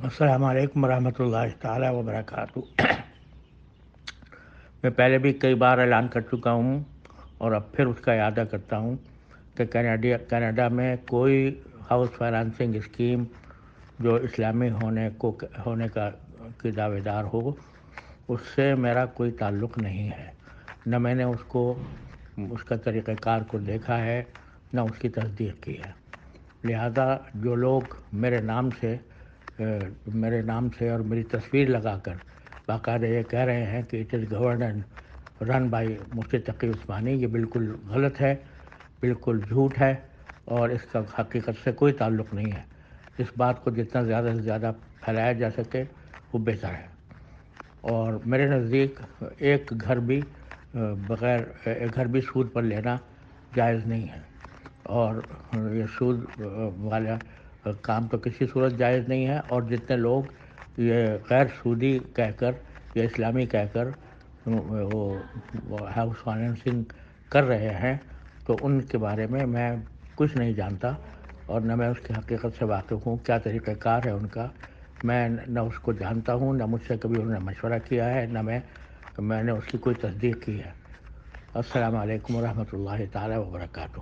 السلام علیکم ورحمۃ اللہ تعالیٰ وبرکاتہ۔ میں پہلے بھی کئی بار اعلان کر چکا ہوں اور اب پھر اس کا اعادہ کرتا ہوں کہ کینیڈا میں کوئی ہاؤس فائنانسنگ اسکیم جو اسلامی ہونے کا کی دعوے دار ہو، اس سے میرا کوئی تعلق نہیں ہے۔ نہ میں نے اس کا طریقہ کار کو دیکھا ہے، نہ اس کی تصدیق کی ہے۔ لہذا جو لوگ میرے نام سے اور میری تصویر لگا کر باقاعدہ یہ کہہ رہے ہیں کہ it is governed and run by Mufti Taqi Usmani, یہ بالکل غلط ہے، بالکل جھوٹ ہے اور اس کا حقیقت سے کوئی تعلق نہیں ہے۔ اس بات کو جتنا زیادہ سے زیادہ پھیلایا جا سکے وہ بہتر ہے۔ اور میرے نزدیک ایک گھر بھی سود پر لینا جائز نہیں ہے، اور یہ سود والا کام تو کسی صورت جائز نہیں ہے۔ اور جتنے لوگ یہ غیر سودی کہہ کر یا اسلامی کہہ کر وہ ہاؤس فائنینسنگ کر رہے ہیں تو ان کے بارے میں کچھ نہیں جانتا، اور نہ میں اس کی حقیقت سے واقف ہوں، کیا طریقہ کار ہے ان کا۔ میں نہ اس کو جانتا ہوں، نہ مجھ سے کبھی انہوں نے مشورہ کیا ہے، نہ میں نے اس کی کوئی تصدیق کی ہے۔ السلام علیکم ورحمۃ اللہ تعالیٰ وبرکاتہ۔